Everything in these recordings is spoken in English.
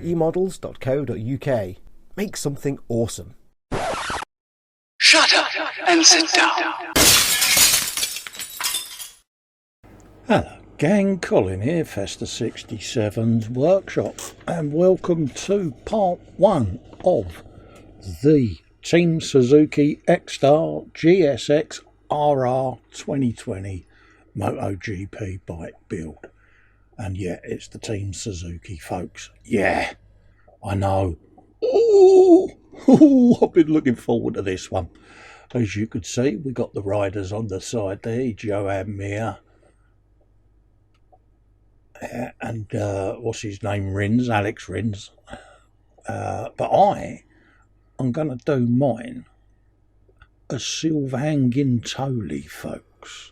emodels.co.uk. Make something awesome. Shut up and sit down. Hello gang, Colin here, Festa 67's workshop, and welcome to part 1 of the Team Suzuki Ecstar GSX-RR 2020 MotoGP bike build. And yeah, it's the Team Suzuki, folks. Yeah, I know. Ooh, I've been looking forward to this one. As you can see, we got the riders on the side there, Joan Mir, and what's his name, Alex Rins. But I'm going to do mine as Sylvain Gintoli, folks.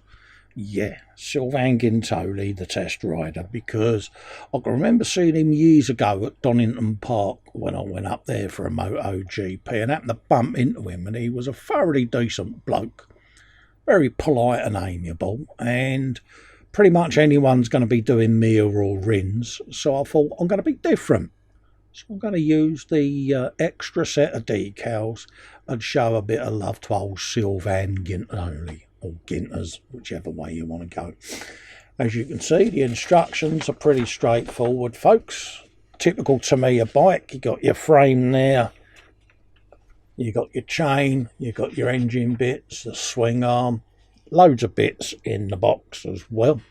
Yeah, Sylvain Gintoli, the test rider, because I can remember seeing him years ago at Donington Park when I went up there for a MotoGP and happened to bump into him, and he was a thoroughly decent bloke, very polite and amiable, and pretty much anyone's going to be doing Mir or Rins, so I thought I'm going to be different. So I'm going to use the extra set of decals and show a bit of love to old Sylvain Gintoli, or Ginters, whichever way you want to go. As you can see, the instructions are pretty straightforward, folks. Typical Tamiya bike. You got your frame there, you got your chain, you got your engine bits, the swing arm, loads of bits in the box as well.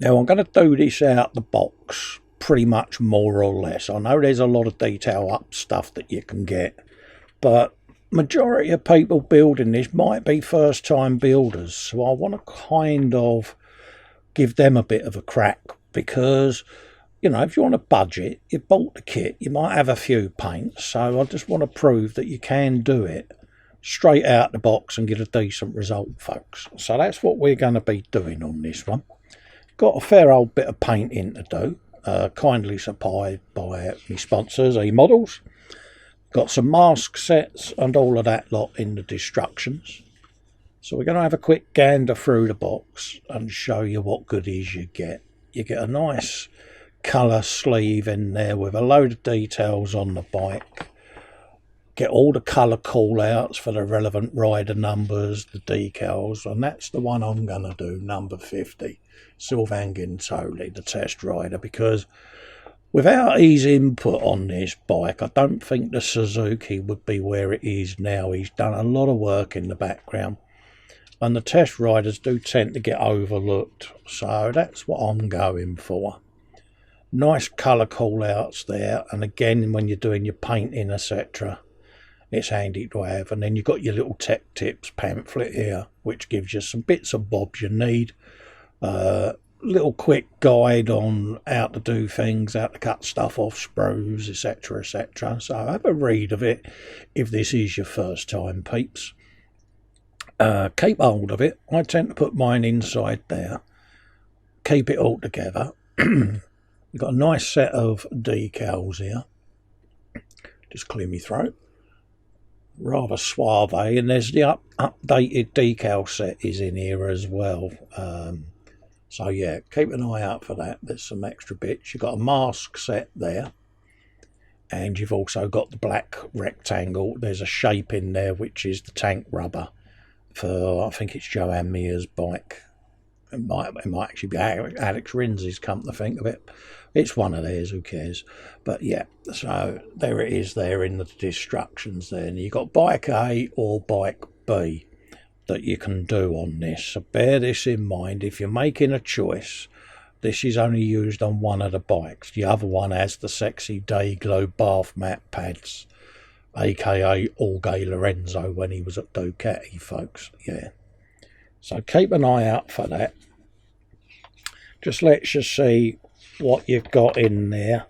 Now I'm going to do this out the box pretty much more or less. I know there's a lot of detail up stuff that you can get, but majority of people building this might be first time builders, so I want to kind of give them a bit of a crack, because you know, if you want a budget, you bought the kit, you might have a few paints, so I just want to prove that you can do it straight out the box and get a decent result, folks. So that's what we're going to be doing on this one. Got a fair old bit of painting to do, kindly supplied by my sponsors, eModels. Got some mask sets and all of that lot in the instructions. So we're going to have a quick gander through the box and show you what goodies you get. You get a nice colour sleeve in there with a load of details on the bike. Get all the colour call outs for the relevant rider numbers, the decals, and that's the one I'm going to do, number 50, Sylvain Gintoli, the test rider, because without his input on this bike, I don't think the Suzuki would be where it is now. He's done a lot of work in the background, and the test riders do tend to get overlooked, so that's what I'm going for. Nice colour call outs there, and again, when you're doing your painting, etc., it's handy to have. And then you've got your little tech tips pamphlet here, which gives you some bits and bobs you need. Little quick guide on how to do things, how to cut stuff off sprues, etc, etc. So have a read of it if this is your first time, peeps. Keep hold of it. I tend to put mine inside there. Keep it all together. You've got a nice set of decals here. Just clear my throat. Rather suave, and there's the updated decal set is in here as well. So yeah, keep an eye out for that. There's some extra bits. You've got a mask set there, and you've also got the black rectangle. There's a shape in there which is the tank rubber for, I think it's Joan Mir's bike. It might actually be Alex Rins' come to think of it. It's one of theirs, who cares? But yeah, so there it is there in the instructions there. And you've got bike A or bike B that you can do on this. So bear this in mind. If you're making a choice, this is only used on one of the bikes. The other one has the sexy Day Glow bath mat pads, aka Jorge Lorenzo when he was at Ducati, folks. Yeah. So keep an eye out for that. Just lets you see what you've got in there.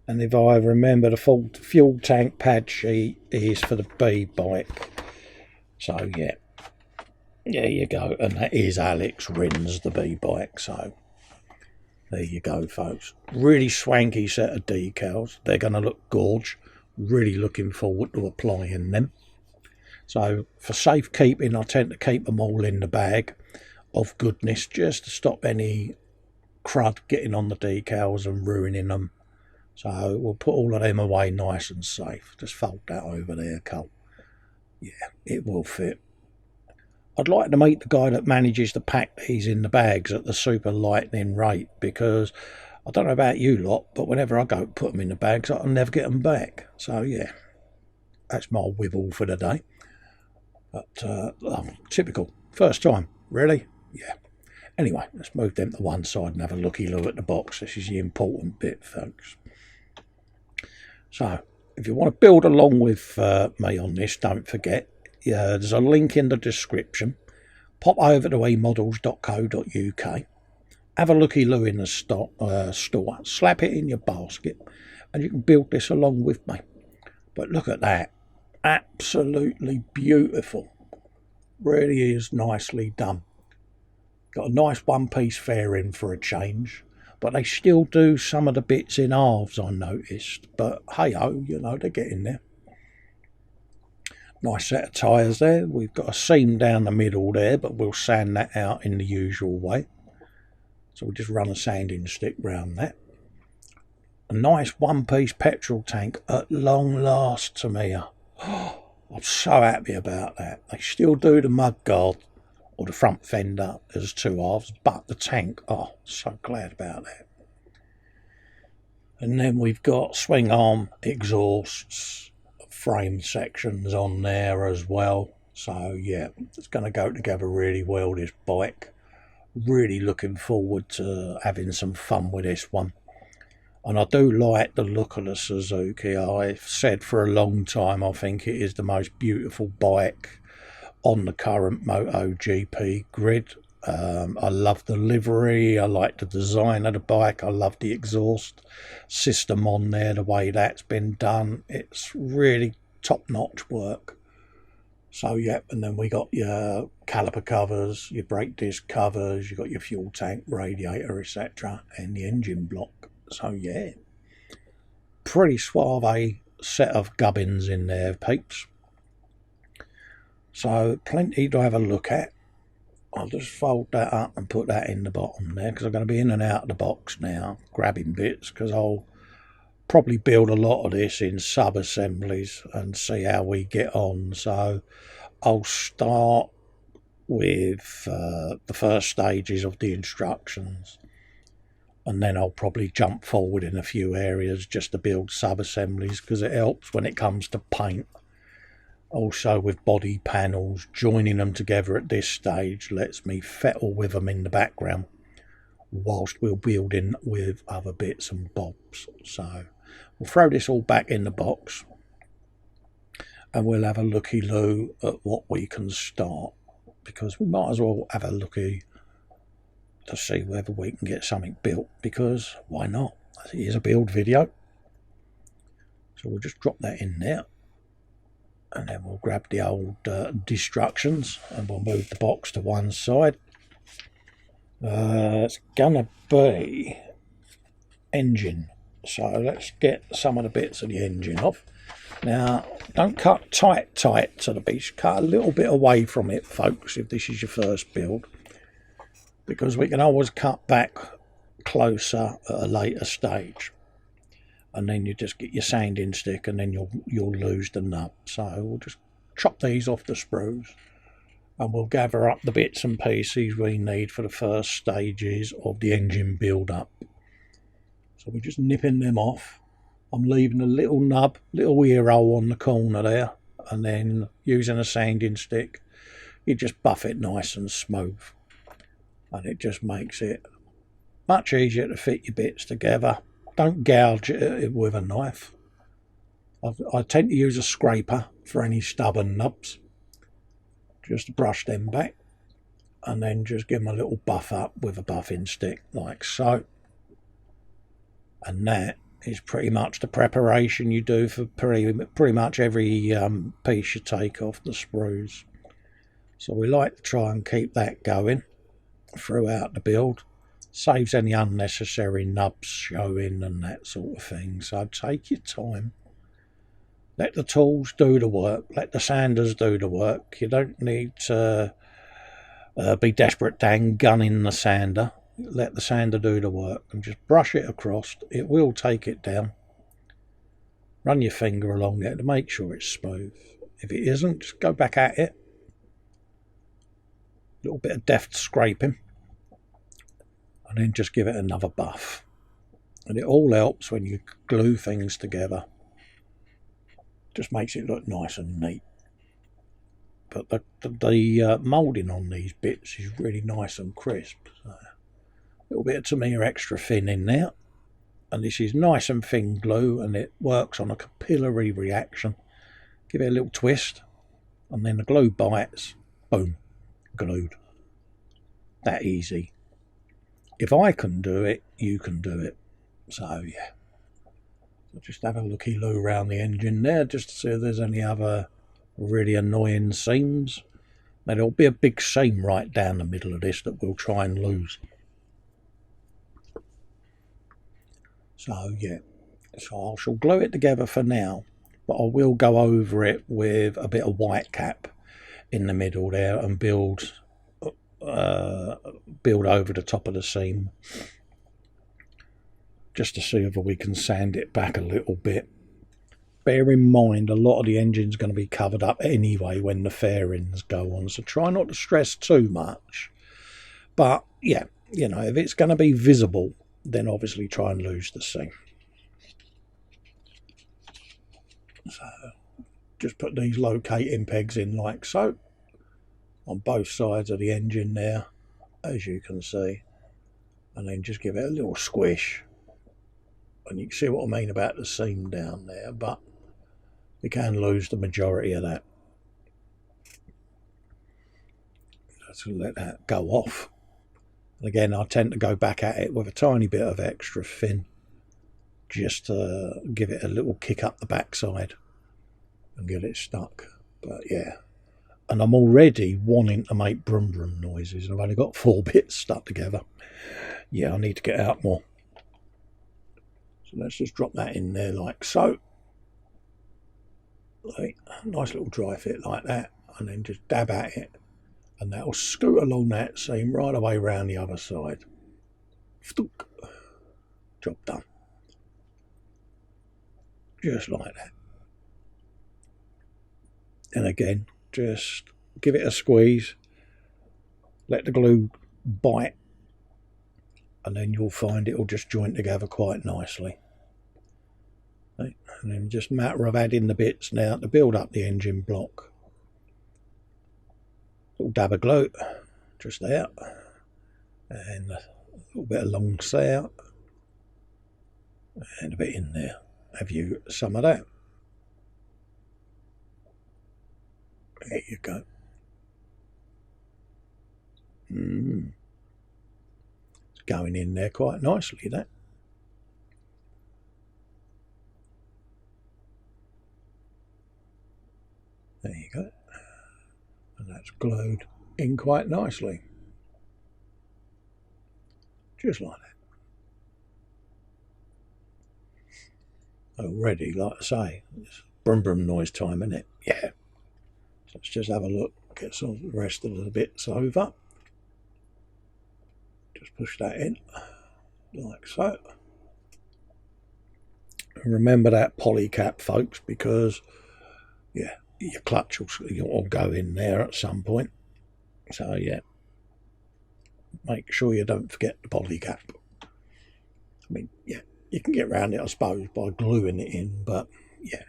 And if I remember, the full fuel tank pad sheet is for the B bike. So yeah, there you go. And that is Alex Rins, the B bike. So there you go, folks. Really swanky set of decals. They're going to look gorge. Really looking forward to applying them. So for safekeeping, I tend to keep them all in the bag of goodness, just to stop any crud getting on the decals and ruining them So we'll put all of them away nice and safe. Just fold that over there, Cole. Yeah, it will fit. I'd like to meet the guy that manages to pack these in the bags at the super lightning rate, because I don't know about you lot, but whenever I go put them in the bags, I'll never get them back. So yeah, that's my wibble for the day. But typical. First time, really? Yeah. Anyway, let's move them to one side and have a looky-loo at the box. This is the important bit, folks. So, if you want to build along with me on this, don't forget, there's a link in the description. Pop over to emodels.co.uk. Have a looky-loo in the store. Slap it in your basket, and you can build this along with me. But look at that. Absolutely beautiful. Really is nicely done. Got a nice one-piece fairing for a change, but they still do some of the bits in halves, I noticed. But hey-ho, you know, they're getting there. Nice set of tyres there. We've got a seam down the middle there, but we'll sand that out in the usual way. So we'll just run a sanding stick round that. A nice one-piece petrol tank at long last, Tamiya. Oh, I'm so happy about that. They still do the mudguard or the front fender as two halves, but the tank, oh, so glad about that. And then we've got swing arm exhausts, frame sections on there as well. So yeah, it's going to go together really well, this bike. Really looking forward to having some fun with this one. And I do like the look of the Suzuki. I've said for a long time I think it is the most beautiful bike on the current MotoGP grid. I love the livery, I like the design of the bike, I love the exhaust system on there, the way that's been done. It's really top-notch work. So yeah, and then we got your caliper covers, your brake disc covers, you got your fuel tank, radiator, etc., and the engine block. So yeah, pretty suave set of gubbins in there, peeps. So plenty to have a look at. I'll just fold that up and put that in the bottom there, because I'm going to be in and out of the box now, grabbing bits, because I'll probably build a lot of this in sub-assemblies and see how we get on. So I'll start with the first stages of the instructions, and then I'll probably jump forward in a few areas just to build sub-assemblies, because it helps when it comes to paint. Also with body panels, joining them together at this stage lets me fettle with them in the background whilst we're building with other bits and bobs. So we'll throw this all back in the box and we'll have a looky-loo at what we can start, because we might as well have a looky to see whether we can get something built, because why not? It is a build video. So we'll just drop that in there. And then we'll grab the old destructions and we'll move the box to one side. It's gonna be engine. So let's get some of the bits of the engine off. Now, don't cut tight to the piece. Cut a little bit away from it, folks, if this is your first build, because we can always cut back closer at a later stage. And then you just get your sanding stick, and then you'll lose the nut. So we'll just chop these off the sprues, and we'll gather up the bits and pieces we need for the first stages of the engine build-up. So we're just nipping them off. I'm leaving a little nub, little ear hole on the corner there, and then using a sanding stick, you just buff it nice and smooth, and it just makes it much easier to fit your bits together. Don't gouge it with a knife. I tend to use a scraper for any stubborn nubs, just to brush them back, and then just give them a little buff up with a buffing stick like so. And that is pretty much the preparation you do for pretty much every piece you take off the sprues. So we like to try and keep that going throughout the build. Saves any unnecessary nubs showing and that sort of thing. So take your time. Let the tools do the work. Let the sanders do the work. You don't need to be desperate dang gunning the sander. Let the sander do the work and just brush it across. It will take it down. Run your finger along there to make sure it's smooth. If it isn't, just go back at it. A little bit of deft scraping. And then just give it another buff. And it all helps when you glue things together. Just makes it look nice and neat. But the moulding on these bits is really nice and crisp. So a little bit of Tamiya extra thin in there. And this is nice and thin glue, and it works on a capillary reaction. Give it a little twist, and then the glue bites. Boom, glued. That easy. If I can do it, you can do it. So yeah. So just have a looky-loo around the engine there, just to see if there's any other really annoying seams. Now there'll be a big seam right down the middle of this that we'll try and lose. So yeah, so I shall glue it together for now, but I will go over it with a bit of white cap in the middle there and build over the top of the seam, just to see if we can sand it back a little bit. Bear in mind, a lot of the engine's going to be covered up anyway when the fairings go on, so try not to stress too much. But yeah, you know, if it's going to be visible, then obviously try and lose the seam. So just put these locating pegs in like so on both sides of the engine there, as you can see, and then just give it a little squish, and you can see what I mean about the seam down there, but you can lose the majority of that. Just let that go off. And again, I tend to go back at it with a tiny bit of extra thin, just to give it a little kick up the backside and get it stuck. But yeah, and I'm already wanting to make brum brum noises, and I've only got 4 bits stuck together. Yeah, I need to get out more. So let's just drop that in there like so. Like a nice little dry fit like that, and then just dab at it, and that'll scoot along that seam right away round the other side. Job done. Just like that. And again, just give it a squeeze, let the glue bite, and then you'll find it'll just joint together quite nicely. Right. And then just a matter of adding the bits now to build up the engine block. Little dab of glue, just there, and a little bit along there, and a bit in there. Have you some of that? There you go. It's going in there quite nicely, that. There you go. And that's glued in quite nicely. Just like that. Already, like I say, it's brum brum noise time, isn't it? Yeah. So let's just have a look, get some of the rest of the bits over. Just push that in, like so. And remember that poly cap, folks, because, yeah, your clutch will go in there at some point. So, yeah, make sure you don't forget the poly cap. I mean, yeah, you can get around it, I suppose, by gluing it in, but, yeah,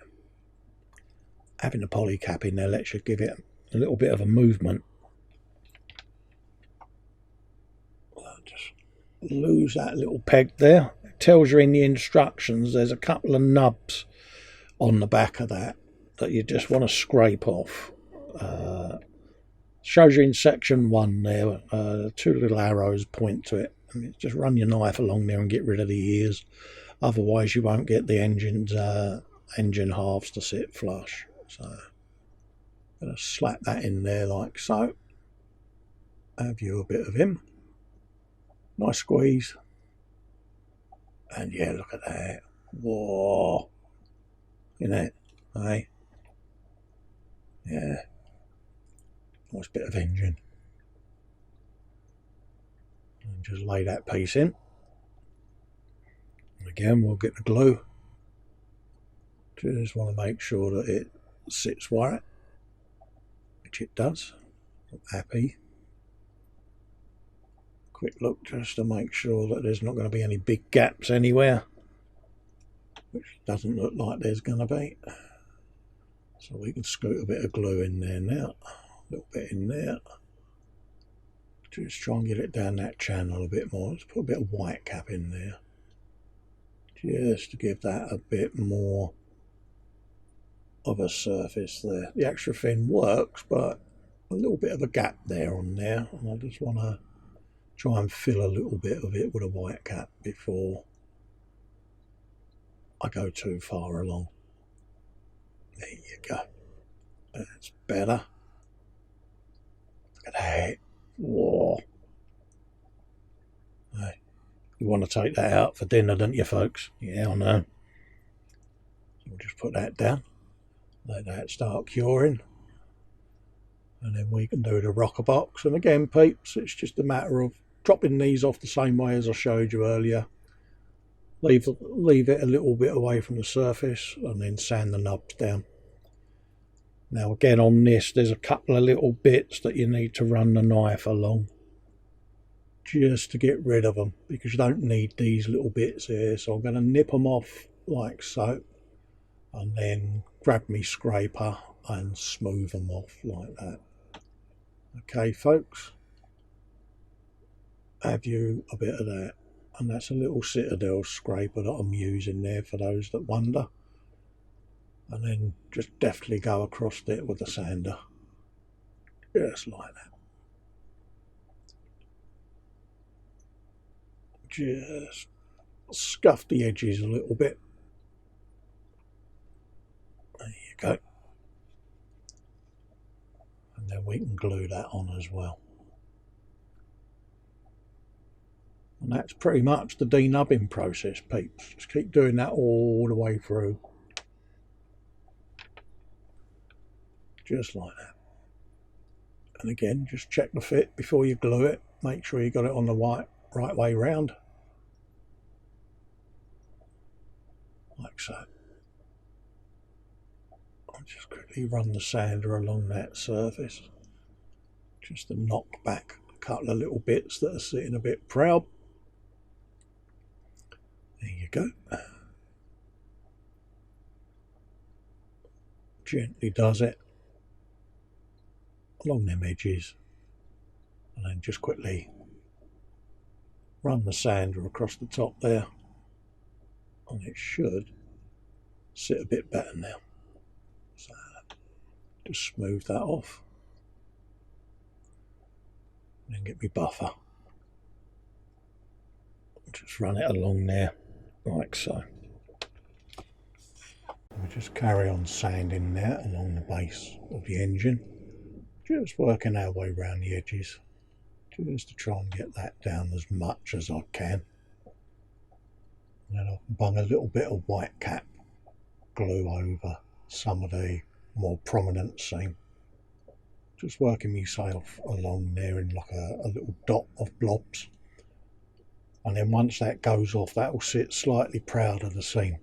having the poly cap in there lets you give it a little bit of a movement. Just lose that little peg there. It tells you in the instructions there's a couple of nubs on the back of that you just want to scrape off. Shows you in section 1 there, 2 little arrows point to it, and just run your knife along there and get rid of the ears, otherwise you won't get the engine halves to sit flush. So I'm going to slap that in there like so. Have you a bit of him, nice squeeze, and yeah, look at that. Whoa, you know, hey. Yeah, nice bit of engine. And just lay that piece in. And again, we'll get the glue Just want to make sure that it sits right, which it does. I'm happy. Quick look just to make sure that there's not going to be any big gaps anywhere, which doesn't look like there's going to be. So we can scoot a bit of glue in there now, a little bit in there. Just try and get it down that channel a bit more. Let's put a bit of white cap in there, just to give that a bit more of a surface there. The extra thin works, but a little bit of a gap there on there, and I just want to try and fill a little bit of it with a white cap before I go too far along. There you go. That's better. Look at that. Whoa. Hey, you want to take that out for dinner, don't you, folks? Yeah, I know. So we'll just put that down. Let that start curing. And then we can do the rocker box. And again, peeps, it's just a matter of dropping these off the same way as I showed you earlier. Leave it a little bit away from the surface and then sand the knobs down. Now again on this, there's a couple of little bits that you need to run the knife along just to get rid of them, because you don't need these little bits here. So I'm going to nip them off like so, and then grab me scraper and smooth them off like that. Okay folks, have you a bit of that. And that's a little Citadel scraper that I'm using there for those that wonder. And then just deftly go across it with the sander. Just like that. Just scuff the edges a little bit. There you go. And then we can glue that on as well. And that's pretty much the denubbing process, peeps. Just keep doing that all the way through. Just like that. And again, just check the fit before you glue it. Make sure you got it on the right way round. Like so. I'll just quickly run the sander along that surface, just to knock back a couple of little bits that are sitting a bit proud. There you go. Gently does it along them edges, and then just quickly run the sander across the top there, and it should sit a bit better now. So just smooth that off, and then get me buffer, just run it along there like so. We just carry on sanding there along the base of the engine, just working our way around the edges, just to try and get that down as much as I can. And then I'll bung a little bit of white cap glue over some of the more prominent seam, just working myself along there in like a little dot of blobs. And then once that goes off, that will sit slightly proud of the seam.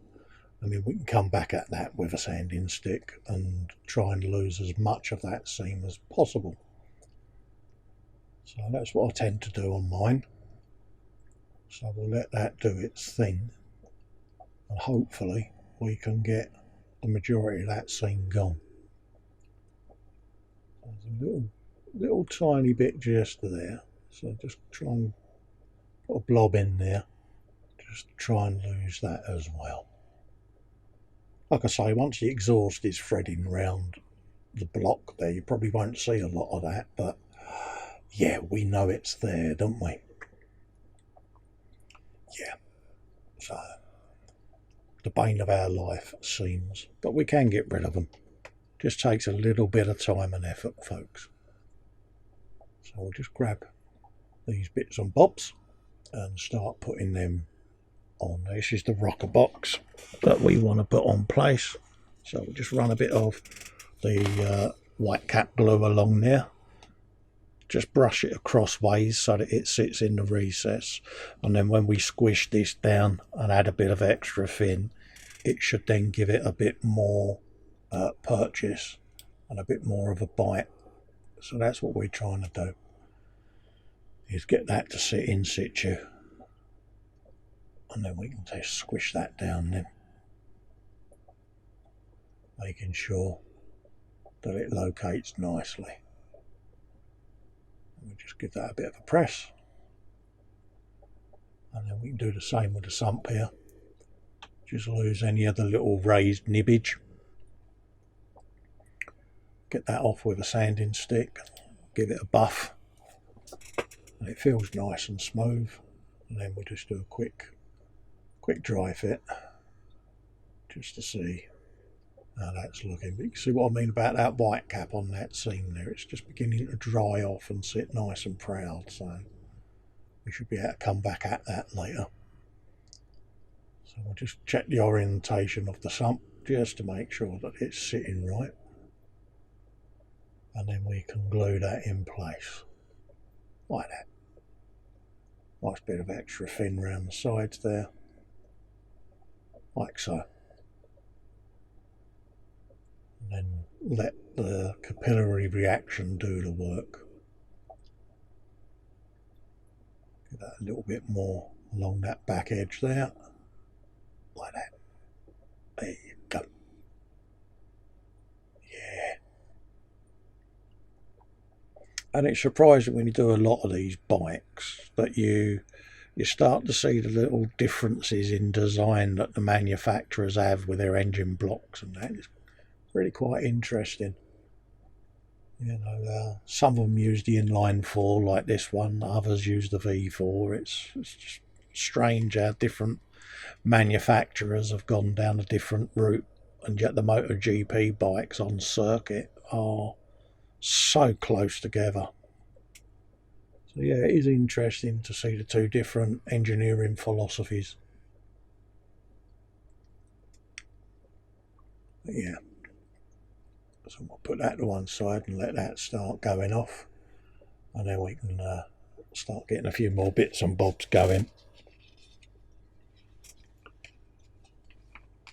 And then we can come back at that with a sanding stick and try and lose as much of that seam as possible. So that's what I tend to do on mine. So we'll let that do its thing, and hopefully we can get the majority of that seam gone. There's a little tiny bit just there, so just try and put a blob in there, just to try and lose that as well. Like I say, once the exhaust is threading round the block there, you probably won't see a lot of that, but yeah, we know it's there, don't we? Yeah, so the bane of our life, seams, but we can get rid of them. Just takes a little bit of time and effort, folks. So we'll just grab these bits and bobs and start putting them on. This is the rocker box that we want to put on place, so we'll just run a bit of the white cap glue along there, just brush it across ways so that it sits in the recess, and then when we squish this down and add a bit of extra thin, it should then give it a bit more purchase and a bit more of a bite. So that's what we're trying to do, is get that to sit in situ, and then we can just squish that down then, making sure that it locates nicely. And we just give that a bit of a press, and then we can do the same with the sump here. Just lose any of the little raised nibbage. Get that off with a sanding stick, give it a buff, and it feels nice and smooth. And then we just do a quick dry fit, just to see how that's looking. But you can see what I mean about that white cap on that seam there. It's just beginning to dry off and sit nice and proud, so we should be able to come back at that later. So we'll just check the orientation of the sump just to make sure that it's sitting right, and then we can glue that in place like that. Nice bit of extra fin around the sides there, like so. And then let the capillary reaction do the work. Get that a little bit more along that back edge there, like that. There you go. Yeah. And it's surprising when you do a lot of these bikes that you start to see the little differences in design that the manufacturers have with their engine blocks, and that is really quite interesting. You know, some of them use the inline 4 like this one, others use the V4. It's just strange how different manufacturers have gone down a different route, and yet the MotoGP bikes on circuit are so close together. So yeah, it is interesting to see the two different engineering philosophies. But yeah, so we'll put that to one side and let that start going off, and then we can start getting a few more bits and bobs going.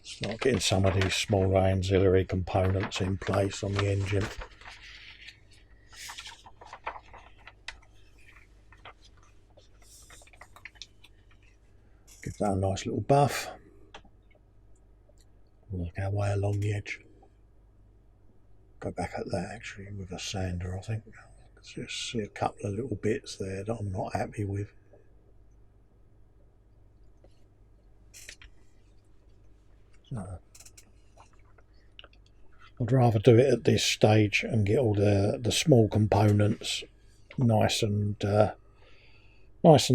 Start getting some of these smaller auxiliary components in place on the engine. Give that a nice little buff. Work our way along the edge. Go back at that actually with a sander, I think. Just see a couple of little bits there that I'm not happy with. So, I'd rather do it at this stage and get all the small components nice and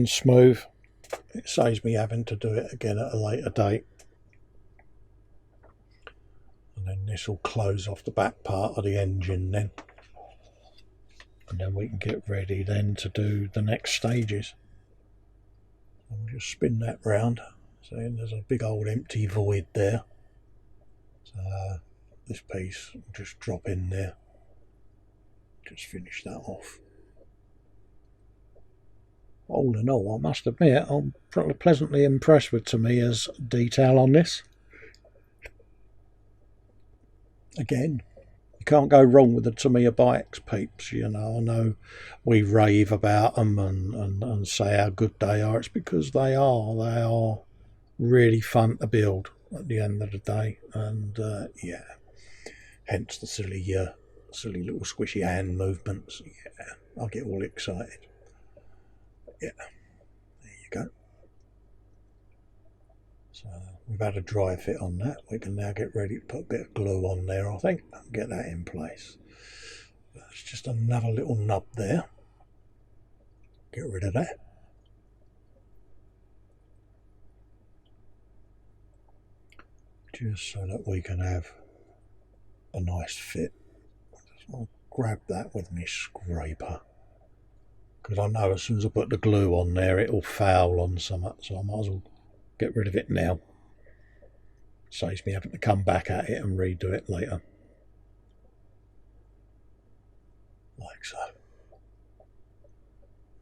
smooth. It saves me having to do it again at a later date. And then this will close off the back part of the engine then. And then we can get ready then to do the next stages. And we'll just spin that round. So there's a big old empty void there. So this piece will just drop in there. Just finish that off. All in all, I must admit, I'm pleasantly impressed with Tamiya's detail on this. Again, you can't go wrong with the Tamiya bikes, peeps. You know, I know we rave about them and say how good they are. It's because they are really fun to build at the end of the day. And yeah, hence the silly little squishy hand movements. Yeah, I get all excited. Yeah, there you go. So we've had a dry fit on that. We can now get ready to put a bit of glue on there, I think, and get that in place. That's just another little nub there. Get rid of that. Just so that we can have a nice fit. I'll grab that with my scraper, because I know as soon as I put the glue on there it'll foul on something, so I might as well get rid of it now. Saves me having to come back at it and redo it later. Like so.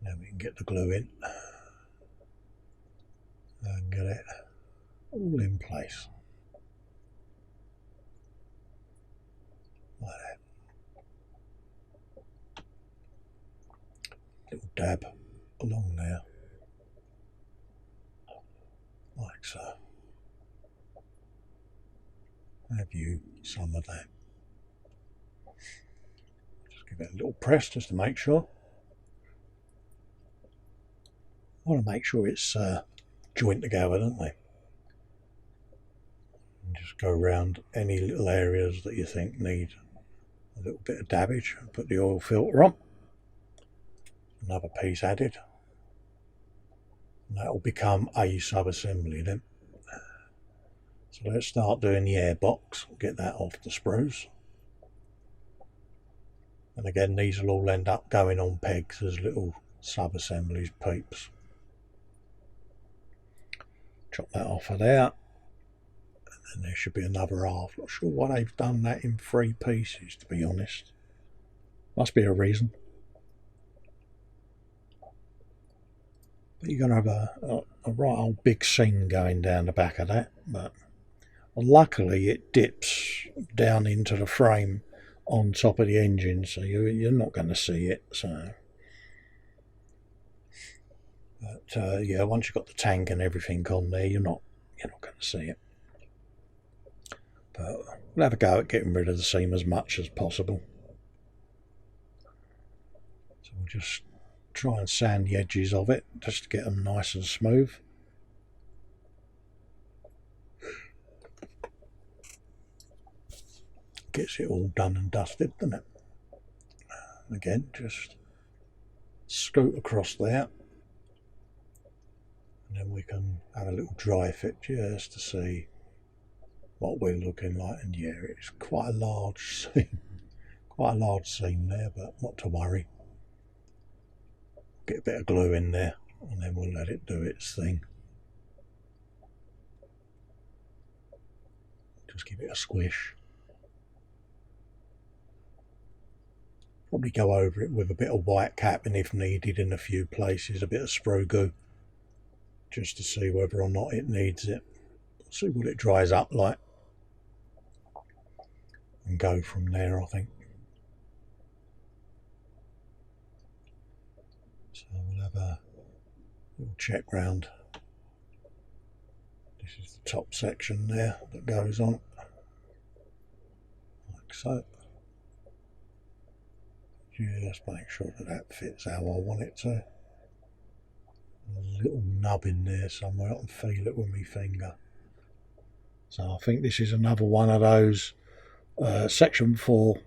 Now we can get the glue in and get it all in place. dab along there, like so. Have you some of that? Just give it a little press just to make sure. I want to make sure it's joint together, don't they? And just go around any little areas that you think need a little bit of dabbage. Put the oil filter on. Another piece added. And that will become a sub-assembly then. So let's start doing the airbox. Get that off the sprues. And again, these will all end up going on pegs as little sub-assemblies, peeps. Chop that off of there. And then there should be another half. Not sure why they've done that in 3 pieces, to be honest. Must be a reason. But you're going to have a right old big seam going down the back of that. But luckily it dips down into the frame on top of the engine, so you're not going to see it. So, but yeah, once you've got the tank and everything on there, you're not going to see it. But we'll have a go at getting rid of the seam as much as possible. So we'll just try and sand the edges of it just to get them nice and smooth. Gets it all done and dusted, doesn't it? Again, just scoot across there, and then we can have a little dry fit just to see what we're looking like. And yeah, it's quite a large seam, there, but not to worry. Get a bit of glue in there, and then we'll let it do its thing. Just give it a squish. Probably go over it with a bit of white cap, and if needed in a few places a bit of sprue goo, just to see whether or not it needs it. See what it dries up like, and go from there, I think. So we'll have a little check round. This is the top section there that goes on, like so. Just make sure that that fits how I want it to. A little nub in there somewhere, I can feel it with my finger. So I think this is another one of those section 4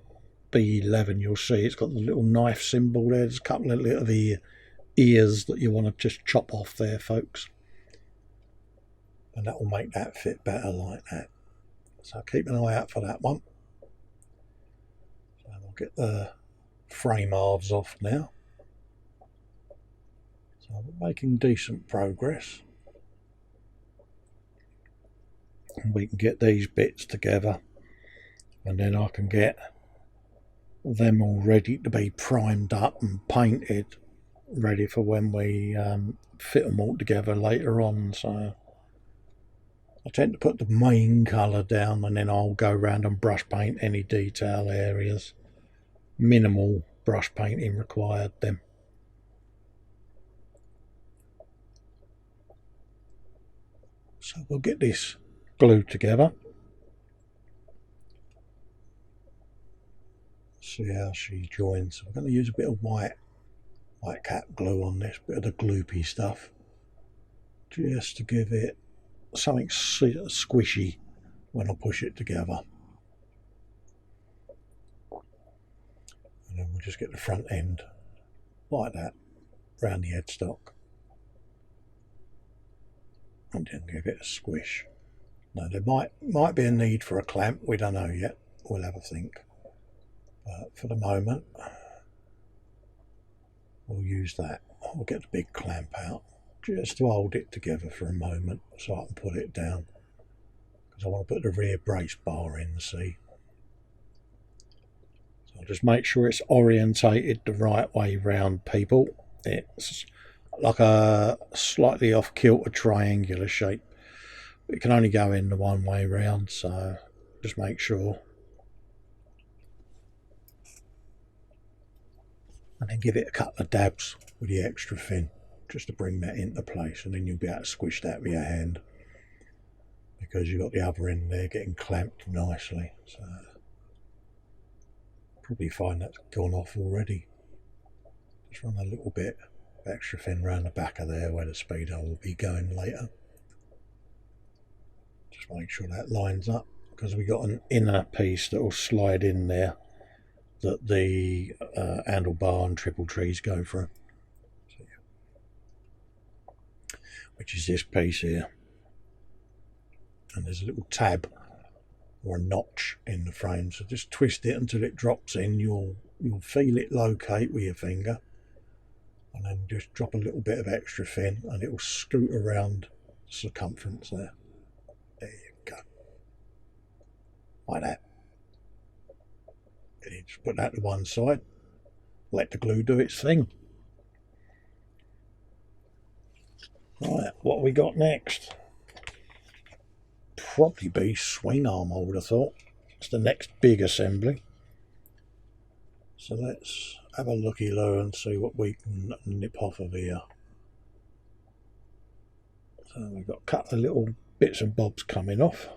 B11. You'll see it's got the little knife symbol there. There's a couple of little the ears that you want to just chop off there, folks, and that will make that fit better like that. So keep an eye out for that one. So we'll get the frame halves off now. So we're making decent progress, and we can get these bits together, and then I can get them all ready to be primed up and painted, ready for when we fit them all together later on. So I tend to put the main colour down, and then I'll go around and brush paint any detail areas. Minimal brush painting required then. So we'll get this glued together. See how she joins. I'm going to use a bit of white cap glue on this, bit of the gloopy stuff, just to give it something squishy when I push it together. And then we'll just get the front end like that around the headstock, and then give it a squish. Now there might be a need for a clamp, we don't know yet, we'll have a think. But for the moment, we'll use that. We'll get the big clamp out just to hold it together for a moment so I can put it down, because I want to put the rear brace bar in, see. So I'll just make sure it's orientated the right way round, people. It's like a slightly off kilter triangular shape. It can only go in the one way round, so just make sure. and then give it a couple of dabs with the extra thin just to bring that into place, and then you'll be able to squish that with your hand because you've got the other end there getting clamped nicely. So probably find that's gone off already. Just run a little bit of extra thin around the back of there where the speedo will be going later. Just make sure that lines up, because we got an inner piece that will slide in there that the handlebar and triple trees go through, which is this piece here. And there's a little tab or a notch in the frame, so just twist it until it drops in. You'll feel it locate with your finger, and then just drop a little bit of extra thin and it will scoot around the circumference there. There you go, like that. And you just put that to one side, let the glue do its thing. Right, what we got next? Probably be swing arm, I would have thought. It's the next big assembly. So let's have a looky-loo and see what we can nip off of here. So we've got a couple of little bits and bobs coming off.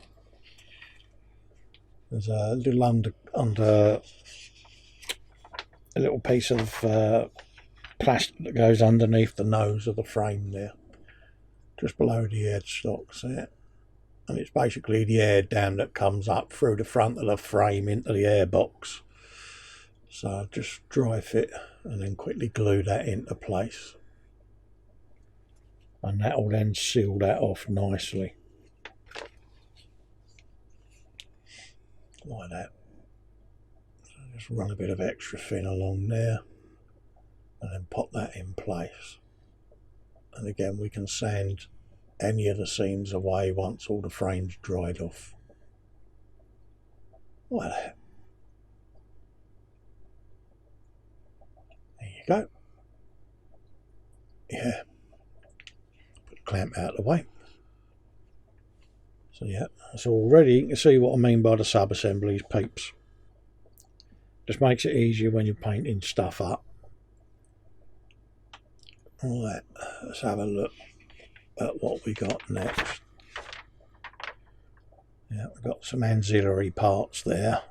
There's a little under a little piece of plastic that goes underneath the nose of the frame there, just below the headstocks there. And it's basically the air dam that comes up through the front of the frame into the air box. So just dry fit and then quickly glue that into place. And that will then seal that off nicely. Like that. So just run a bit of extra thin along there and then pop that in place. And again, we can sand any of the seams away once all the frame's dried off. Like that. There you go. Yeah. Put the clamp out of the way. So yeah, so already you can see what I mean by the sub-assemblies, peeps. Just makes it easier when you're painting stuff up. Alright, let's have a look at what we got next. Yeah, we've got some ancillary parts there.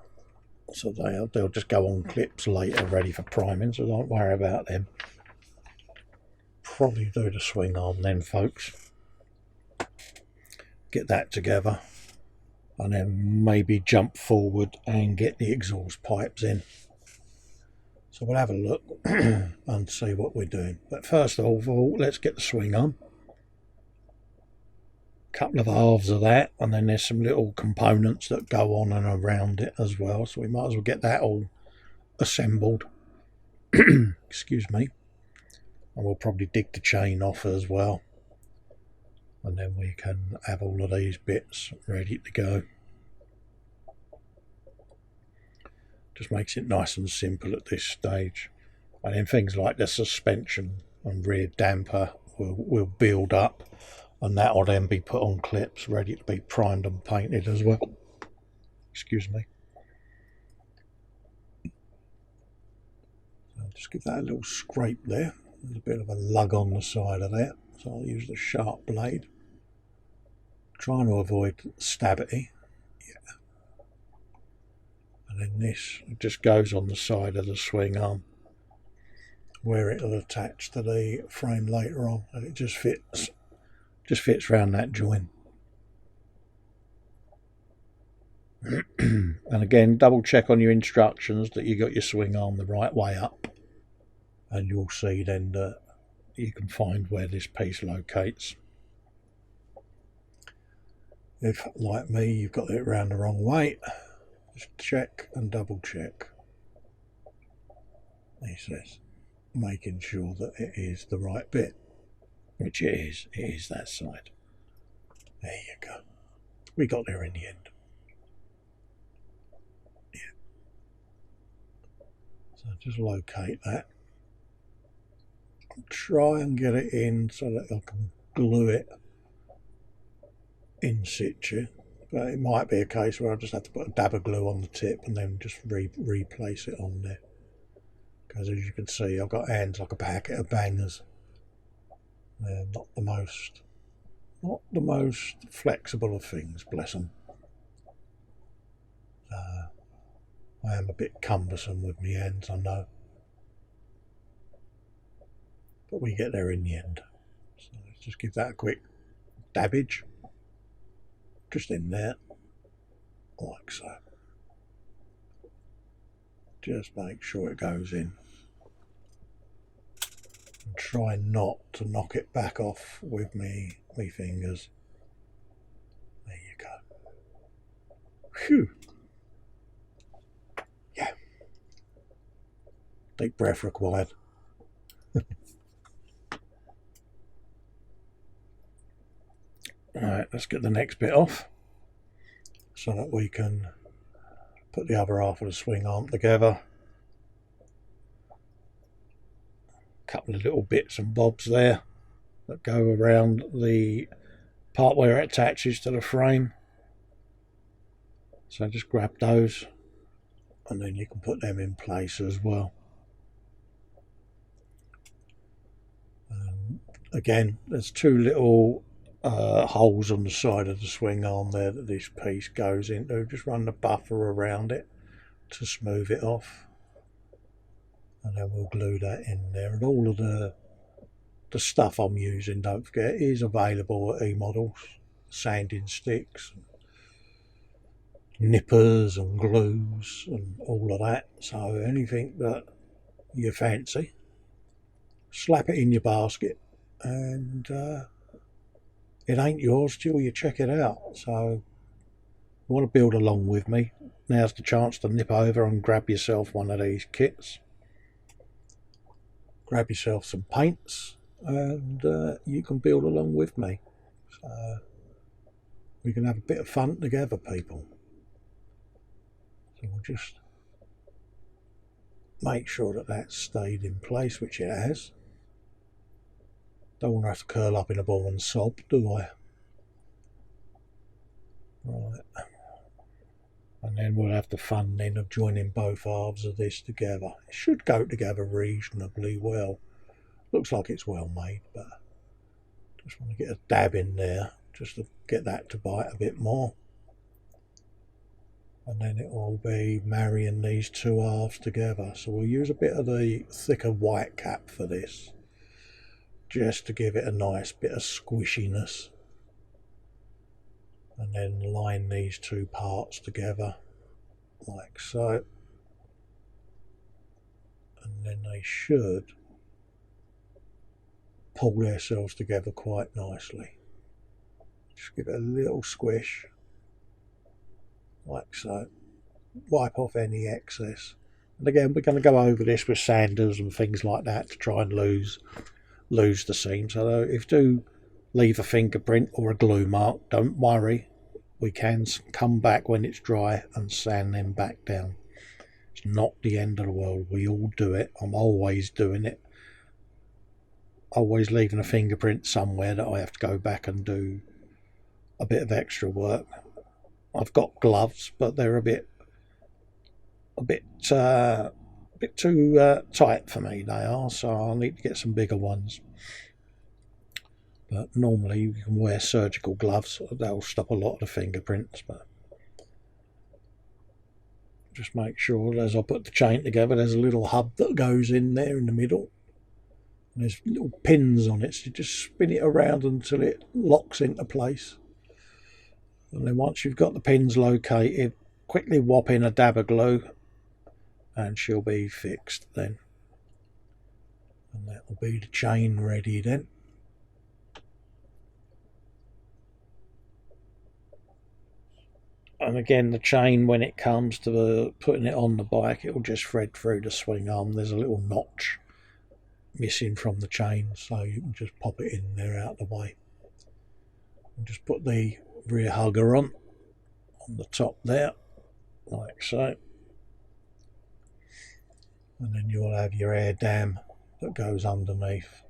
So they'll just go on clips later, ready for priming, so don't worry about them. Probably do the swing arm then, folks. Get that together, and then maybe jump forward and get the exhaust pipes in. So we'll have a look and see what we're doing. But first of all, let's get the swing arm. Couple of halves of that, and then there's some little components that go on and around it as well, so we might as well get that all assembled. Excuse me. And we'll probably dig the chain off as well, and then we can have all of these bits ready to go. Just makes it nice and simple at this stage, and then things like the suspension and rear damper will build up, and that will then be put on clips ready to be primed and painted as well. Excuse me. So I'll just give that a little scrape there. There's a bit of a lug on the side of that, so I'll use the sharp blade. Trying to avoid stabity. Yeah. And then this just goes on the side of the swing arm where it'll attach to the frame later on, and it just fits around that joint. And again, double check on your instructions that you got your swing arm the right way up, and you'll see then that you can find where this piece locates. If, like me, you've got it around the wrong way, just check and double check. He says, making sure that it is the right bit, which it is that side. There you go. We got there in the end. Yeah. So just locate that. Try and get it in so that I can glue it in situ, but it might be a case where I just have to put a dab of glue on the tip and then just replace it on there, because as you can see I've got hands like a packet of bangers. They're not the most flexible of things, bless them. I am a bit cumbersome with my hands, I know, but we get there in the end. So let's just give that a quick dabbage, just in there, like so. Just make sure it goes in. And try not to knock it back off with me fingers. There you go. Phew. Yeah. Deep breath required. Alright, let's get the next bit off so that we can put the other half of the swing arm together. A couple of little bits and bobs there that go around the part where it attaches to the frame. So just grab those and then you can put them in place as well. Again, there's two little holes on the side of the swing arm there that this piece goes into. Just run the buffer around it to smooth it off, and then we'll glue that in there. And all of the stuff I'm using, don't forget, is available at eModels. Sanding sticks, nippers and glues and all of that. So anything that you fancy, slap it in your basket, and it ain't yours till you check it out. So you want to build along with me, now's the chance to nip over and grab yourself one of these kits. Grab yourself some paints and you can build along with me. So we can have a bit of fun together, people. So we'll just make sure that that's stayed in place, which it has. Don't want to have to curl up in a ball and sob, do I? Right. And then we'll have the fun then of joining both halves of this together. It should go together reasonably well. Looks like it's well made, but just want to get a dab in there just to get that to bite a bit more. And then it will be marrying these two halves together. So we'll use a bit of the thicker white cap for this, just to give it a nice bit of squishiness. And then line these two parts together like so. And then they should pull themselves together quite nicely. Just give it a little squish like so. Wipe off any excess. And again, we're going to go over this with sanders and things like that to try and lose the seam. So if you do leave a fingerprint or a glue mark, don't worry, we can come back when it's dry and sand them back down. It's not the end of the world. We all do it. I'm always doing it. Always leaving a fingerprint somewhere that I have to go back and do a bit of extra work. I've got gloves, but they're a bit too tight for me, they are, so I'll need to get some bigger ones. But normally you can wear surgical gloves, that'll stop a lot of the fingerprints. But just make sure as I put the chain together, there's a little hub that goes in there in the middle. And there's little pins on it, so you just spin it around until it locks into place. And then once you've got the pins located, quickly whop in a dab of glue and she'll be fixed then. And that will be the chain ready then. And again, the chain, when it comes to putting it on the bike, it will just thread through the swing arm. There's a little notch missing from the chain, so you can just pop it in there out of the way. And just put the rear hugger on the top there, like so. And then you'll have your air dam that goes underneath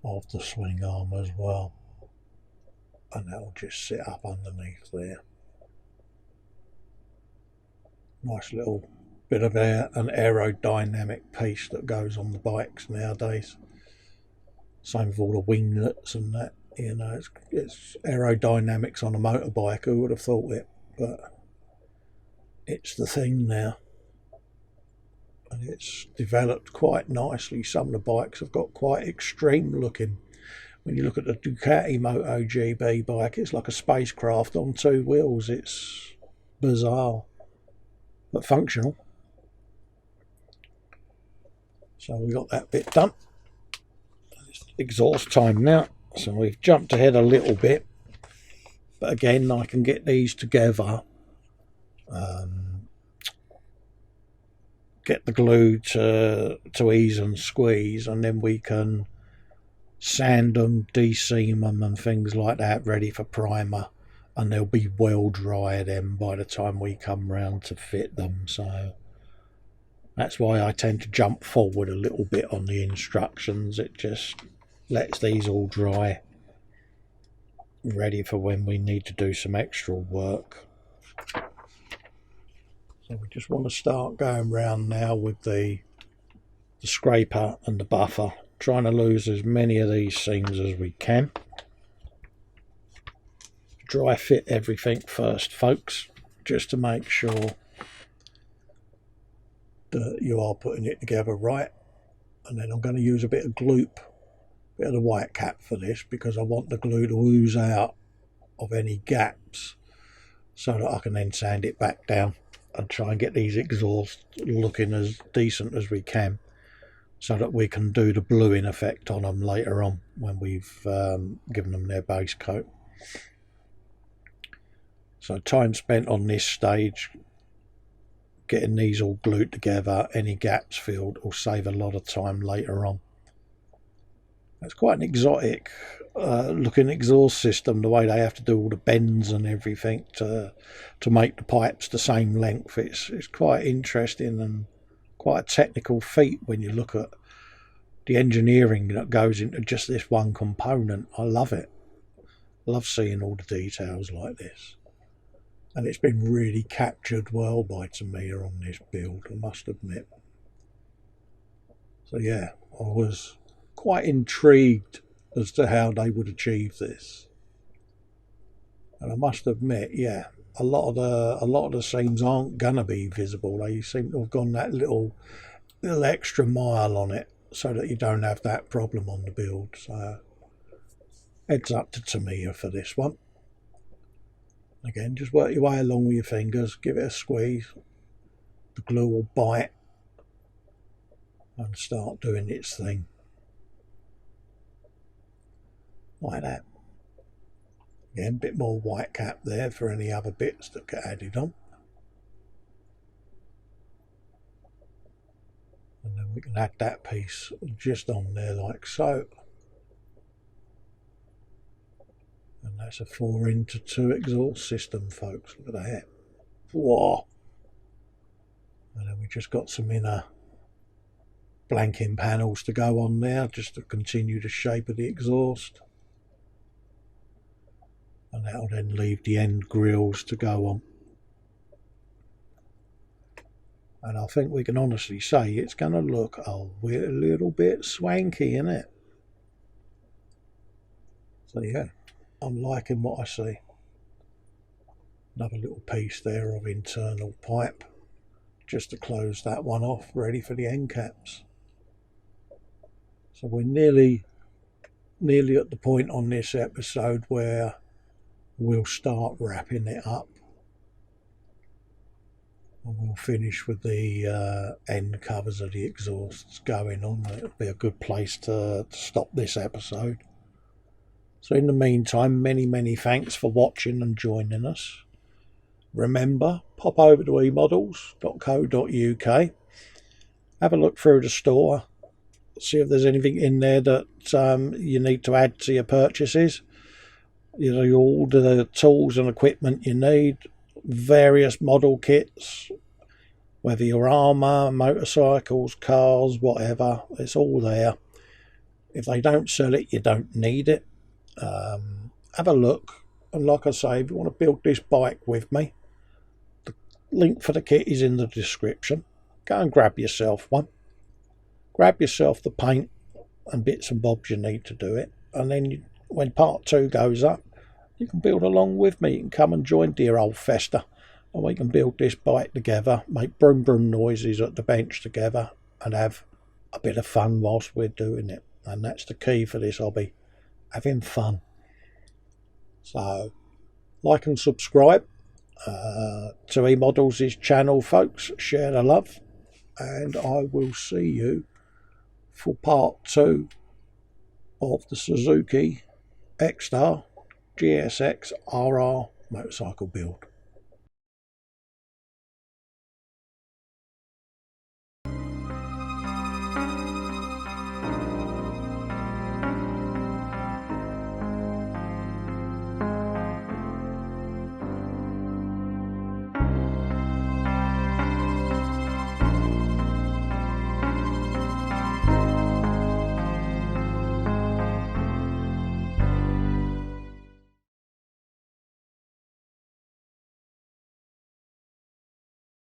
of the swing arm as well. And that will just sit up underneath there. Nice little bit of an aerodynamic piece that goes on the bikes nowadays. Same with all the winglets and that. You know, it's aerodynamics on a motorbike. Who would have thought it? But it's the thing now. And it's developed quite nicely. Some of the bikes have got quite extreme looking. When you look at the Ducati Moto GB bike, it's like a spacecraft on two wheels. It's bizarre, but functional. So we got that bit done. It's exhaust time now. So we've jumped ahead a little bit. But again, I can get these together. Get the glue to ease and squeeze, and then we can sand them, de-seam them and things like that, ready for primer, and they'll be well dry then by the time we come round to fit them. So that's why I tend to jump forward a little bit on the instructions. It just lets these all dry, ready for when we need to do some extra work. So we just want to start going round now with the scraper and the buffer, trying to lose as many of these seams as we can. Dry fit everything first, folks, just to make sure that you are putting it together right. And then I'm going to use a bit of gloop, bit of the white cap for this, because I want the glue to ooze out of any gaps so that I can then sand it back down and try and get these exhausts looking as decent as we can, so that we can do the bluing effect on them later on when we've given them their base coat. So time spent on this stage getting these all glued together, any gaps filled, will save a lot of time later on. It's quite an exotic looking exhaust system, the way they have to do all the bends and everything to make the pipes the same length. It's quite interesting and quite a technical feat when you look at the engineering that goes into just this one component. I love it. I love seeing all the details like this. And it's been really captured well by Tamiya on this build, I must admit. So yeah, I was quite intrigued as to how they would achieve this. And I must admit, yeah, a lot of the seams aren't gonna be visible. They seem to have gone that little extra mile on it so that you don't have that problem on the build. So heads up to Tamiya for this one. Again, just work your way along with your fingers, give it a squeeze. The glue will bite and start doing its thing. Like that. Again, a bit more white cap there for any other bits that get added on. And then we can add that piece just on there like so. And that's a 4x2 exhaust system, folks. Look at that. Whoa. And then we just got some inner blanking panels to go on there, just to continue the shape of the exhaust. And that'll then leave the end grills to go on. And I think we can honestly say it's going to look a little bit swanky, isn't it? So yeah, I'm liking what I see. Another little piece there of internal pipe, just to close that one off, ready for the end caps. So we're nearly at the point on this episode where we'll start wrapping it up, and we'll finish with the end covers of the exhausts going on. It'll be a good place to stop this episode. So in the meantime, many thanks for watching and joining us. Remember, pop over to emodels.co.uk, have a look through the store, see if there's anything in there that you need to add to your purchases. You know, all the tools and equipment you need, various model kits, whether you're armour, motorcycles, cars, whatever, it's all there. If they don't sell it, you don't need it. Have a look, and like I say, if you want to build this bike with me, the link for the kit is in the description. go and grab yourself one. Grab yourself the paint and bits and bobs you need to do it, and then when part 2 goes up, you can build along with me. You can come and join dear old Festa, and we can build this bike together, make broom broom noises at the bench together, and have a bit of fun whilst we're doing it. And that's the key for this hobby, having fun. So like and subscribe to eModels' channel, folks. Share the love, and I will see you for part 2 of the Suzuki Ecster GSX-RR motorcycle build.